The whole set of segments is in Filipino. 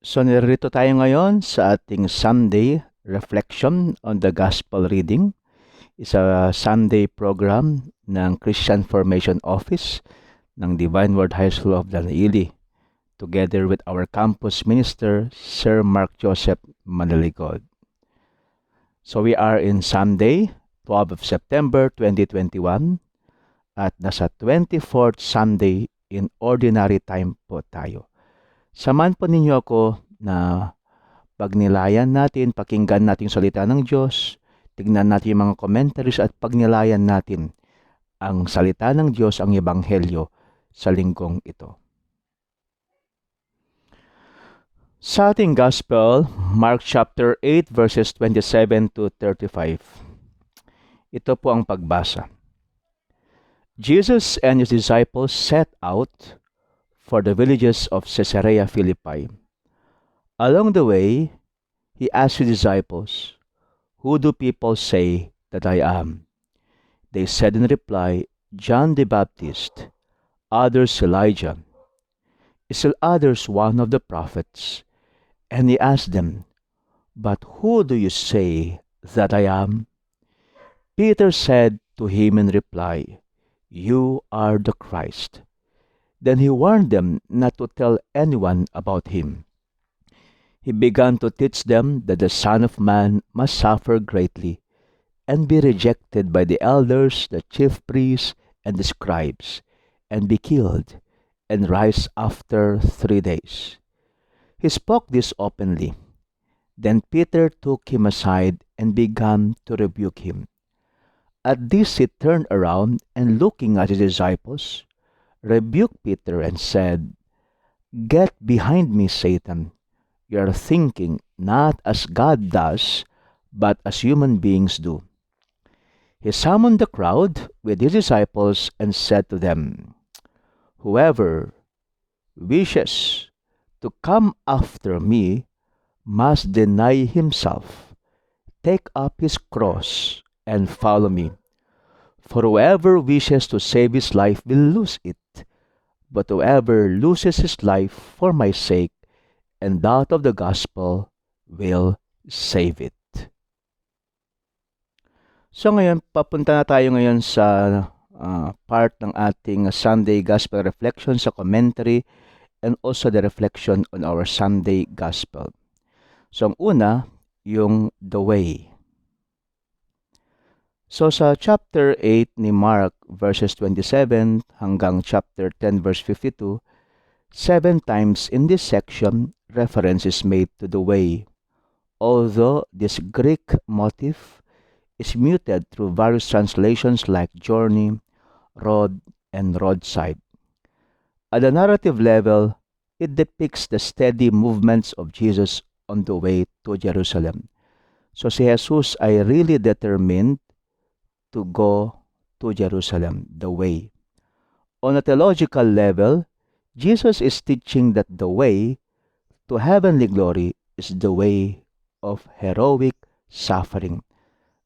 So narito tayo ngayon sa ating Sunday Reflection on the Gospel Reading. Isa Sunday program ng Christian Formation Office ng Divine Word High School of Danaili, together with our campus minister, Sir Mark Joseph Manaligod. So we are in Sunday, 12 of September 2021 at nasa 24th Sunday in Ordinary Time po tayo. Samahan po ninyo ako na pagnilayan natin, pakinggan natin yung salita ng Diyos, tignan natin yung mga commentaries at pagnilayan natin ang salita ng Diyos, ang Ebanghelyo sa linggong ito. Sa ating Gospel, Mark chapter 8 verses 27 to 35. Ito po ang pagbasa. Jesus and his disciples set out for the villages of Caesarea Philippi. Along the way, he asked his disciples, "Who do people say that I am?" They said in reply, "John the Baptist, others Elijah, still others one of the prophets." And he asked them, "But who do you say that I am?" Peter said to him in reply, "You are the Christ." Then he warned them not to tell anyone about him. He began to teach them that the Son of Man must suffer greatly and be rejected by the elders, the chief priests, and the scribes, and be killed, and rise after 3 days. He spoke this openly. Then Peter took him aside and began to rebuke him. At this he turned around and looking at his disciples, rebuked Peter and said, "Get behind me, Satan. You are thinking not as God does, but as human beings do." He summoned the crowd with his disciples and said to them, "Whoever wishes to come after me must deny himself, take up his cross, and follow me. For whoever wishes to save his life will lose it, but whoever loses his life for my sake and that of the gospel will save it." So ngayon, papunta na tayo ngayon sa part ng ating Sunday Gospel Reflection sa commentary and also the reflection on our Sunday Gospel. So ang una, yung the way. So sa chapter 8 ni Mark verses 27 hanggang chapter 10 verse 52, 7 times in this section, reference is made to the way. Although this Greek motif is muted through various translations like journey, road, and roadside. At the narrative level, it depicts the steady movements of Jesus on the way to Jerusalem. So si Jesus ay really determined to go to Jerusalem, the way. On a theological level, Jesus is teaching that the way to heavenly glory is the way of heroic suffering,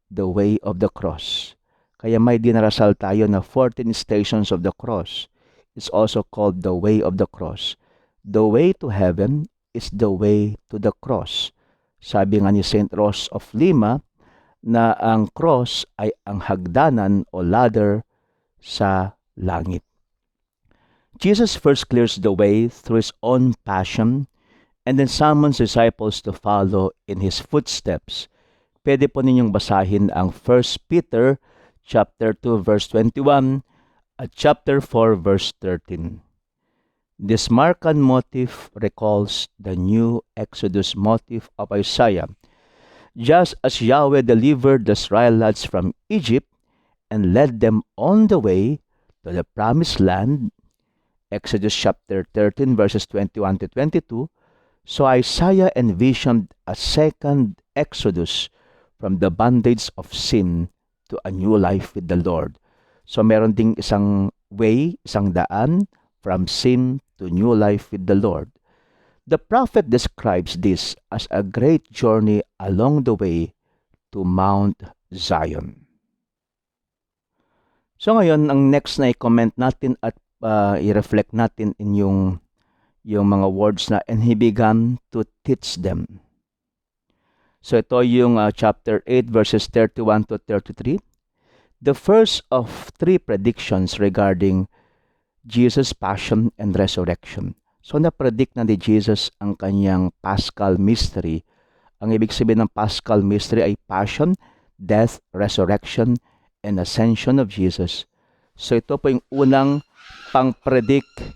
the way of the cross. Kaya may dinarasal tayo na 14 stations of the cross. It's also called the way of the cross. The way to heaven is the way to the cross. Sabi nga ni Saint Rose of Lima na ang cross ay ang hagdanan o ladder sa langit. Jesus first clears the way through his own passion and then summons disciples to follow in his footsteps. Pwede po ninyong basahin ang 1 Peter chapter 2 verse 21 at chapter 4 verse 13. This Markan motif recalls the new Exodus motif of Isaiah. Just as Yahweh delivered the Israelites from Egypt and led them on the way to the promised land, Exodus chapter 13 verses 21 to 22, so Isaiah envisioned a second Exodus from the bondage of sin to a new life with the Lord. So meron ding isang way, isang daan from sin to new life with the Lord. The prophet describes this as a great journey along the way to Mount Zion. So ngayon, ang next na i-comment natin at i-reflect natin in yung yung mga words na, and he began to teach them. So ito yung chapter 8 verses 31 to 33. The first of three predictions regarding Jesus' passion and resurrection. So na-predict na ni Jesus ang kanyang Paschal mystery. Ang ibig sabihin ng Paschal mystery ay passion, death, resurrection, and ascension of Jesus. So ito po yung unang pang-predict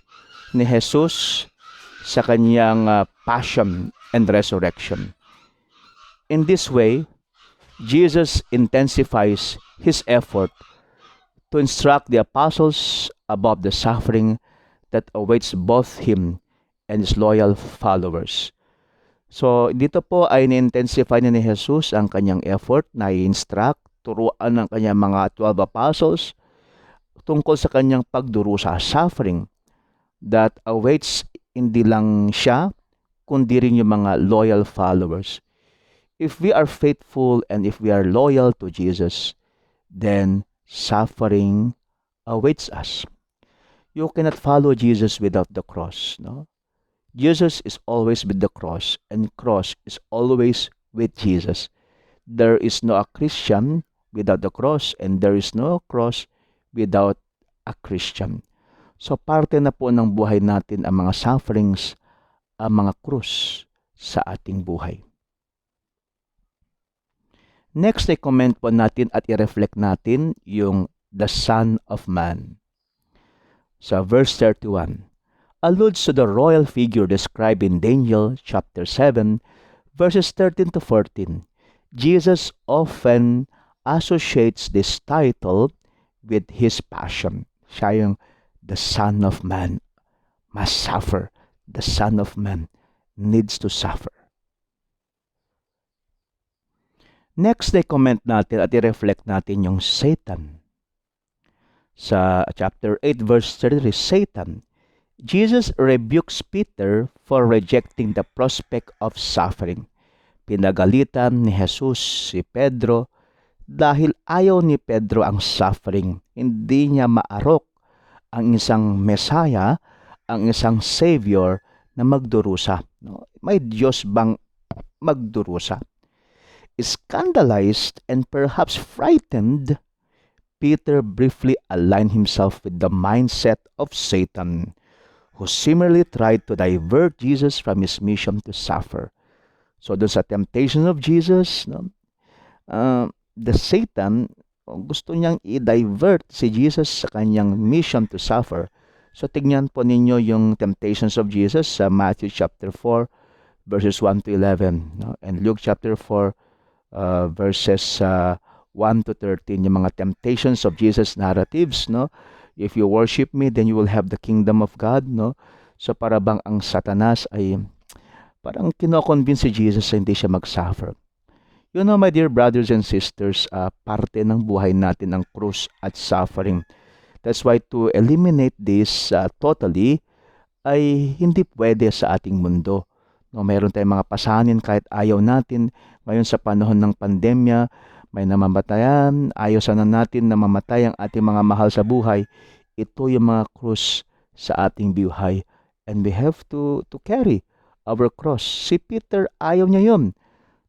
ni Jesus sa kanyang passion and resurrection. In this way, Jesus intensifies his effort to instruct the apostles about the suffering that awaits both him and his loyal followers. So, dito po ay ni-intensify ni Jesus ang kanyang effort na i-instruct, turuan ng kanyang mga 12 apostles tungkol sa kanyang pagdurusa, suffering that awaits hindi lang siya, kundi rin yung mga loyal followers. If we are faithful and if we are loyal to Jesus, then suffering awaits us. You cannot follow Jesus without the cross, no? Jesus is always with the cross, and cross is always with Jesus. There is no a Christian without the cross, and there is no cross without a Christian. So parte na po ng buhay natin ang mga sufferings, ang mga krus sa ating buhay. Next, i-comment po natin at i-reflect natin yung the Son of Man. Sa verse 31, alludes to the royal figure described in Daniel chapter 7, verses 13 to 14. Jesus often associates this title with his passion. Siya yung the Son of Man must suffer. The Son of Man needs to suffer. Next, i-comment natin at i-reflect natin yung Satan. Sa chapter 8, verse 33, Satan, Jesus rebukes Peter for rejecting the prospect of suffering. Pinagalitan ni Jesus si Pedro dahil ayaw ni Pedro ang suffering. Hindi niya maarok ang isang Messiah, ang isang Savior na magdurusa. No? May Diyos bang magdurusa? Scandalized and perhaps frightened, Peter briefly aligned himself with the mindset of Satan, who similarly tried to divert Jesus from his mission to suffer. So doon sa temptation of Jesus, no, the Satan, gusto niyang i-divert si Jesus sa kanyang mission to suffer. So tignan po ninyo yung temptations of Jesus sa Matthew chapter 4, verses 1 to 11, no? And Luke chapter 4, verses 1 to 13, yung mga temptations of Jesus narratives, no? If you worship me, then you will have the kingdom of God, no? So para bang ang Satanas ay parang kino-convince si Jesus na hindi siya mag-suffer. You know, my dear brothers and sisters, parte ng buhay natin ang krus at suffering. That's why to eliminate this totally ay hindi pwede sa ating mundo. No, mayroon tayong mga pasanin kahit ayaw natin. Ngayon sa panahon ng pandemya, may namamatayan, ayaw sana natin na mamatay ang ating mga mahal sa buhay. Ito yung mga krus sa ating buhay. And we have to carry our cross. Si Peter, ayaw niya yun.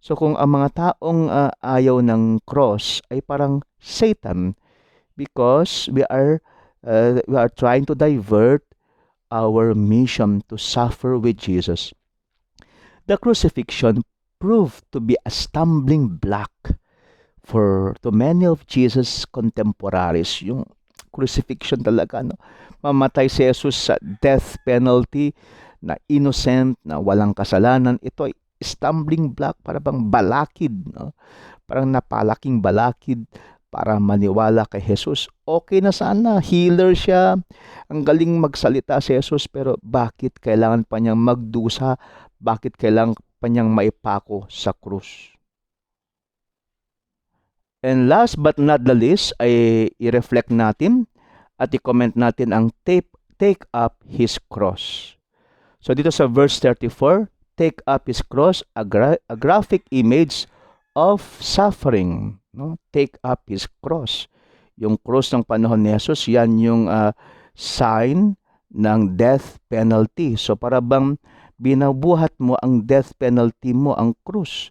So kung ang mga taong ayaw ng cross ay parang Satan, because we are trying to divert our mission to suffer with Jesus. The crucifixion proved to be a stumbling block to many of Jesus' contemporaries. Yung crucifixion talaga, no? Mamatay si Jesus sa death penalty, na innocent, na walang kasalanan. Ito ay stumbling block, para bang balakid, no? Parang napalaking balakid para maniwala kay Jesus. Okay na sana, healer siya, ang galing magsalita si Jesus, pero bakit kailangan pa niyang magdusa? Bakit kailangan pa niyang maipako sa krus? And last but not the least, ay i-reflect natin at i-comment natin ang take up his cross. So dito sa verse 34, take up his cross, a graphic image of suffering. No? Take up his cross. Yung cross ng panahon ni Jesus, yan yung sign ng death penalty. So para bang binabuhat mo ang death penalty mo, ang krus.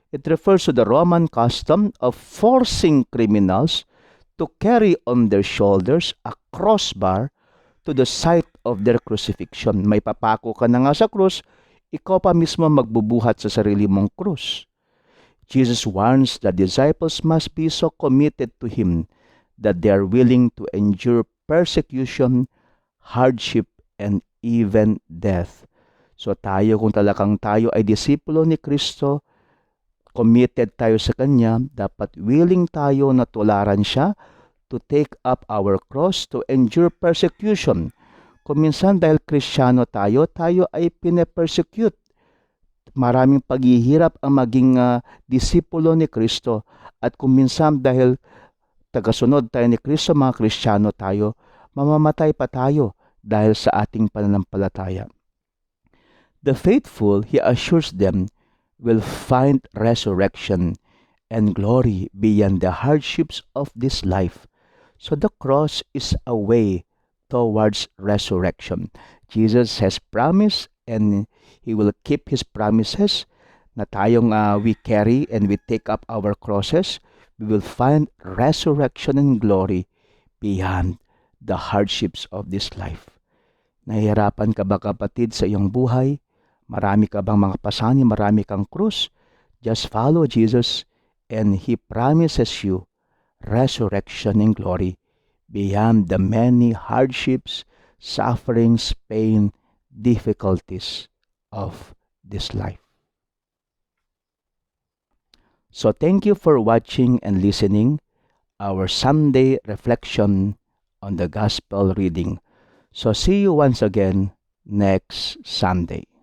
It refers to the Roman custom of forcing criminals to carry on their shoulders a crossbar to the site of their crucifixion. May papako ka na nga sa krus, ikaw pa mismo magbubuhat sa sarili mong krus. Jesus warns the disciples must be so committed to Him that they are willing to endure persecution, hardship, and even death. So tayo, kung talagang tayo ay disipulo ni Kristo, committed tayo sa Kanya, dapat willing tayo na tularan siya, to take up our cross, to endure persecution. Kung minsan dahil Kristiyano tayo, tayo ay pine-persecute. Maraming paghihirap ang maging disipulo ni Kristo. At kung minsan dahil tagasunod tayo ni Kristo, mga Kristiyano tayo, mamamatay pa tayo dahil sa ating pananampalataya. The faithful, He assures them, will find resurrection and glory beyond the hardships of this life. So the cross is a way towards resurrection. Jesus has promised and He will keep His promises na tayong we carry and we take up our crosses. We will find resurrection and glory beyond the hardships of this life. Nahihirapan ka ba, kapatid, sa iyong buhay? Marami ka bang mga pasanin? Marami kang krus? Just follow Jesus and He promises you resurrection and glory beyond the many hardships, sufferings, pain, difficulties of this life. So thank you for watching and listening our Sunday reflection on the gospel reading. So see you once again next Sunday.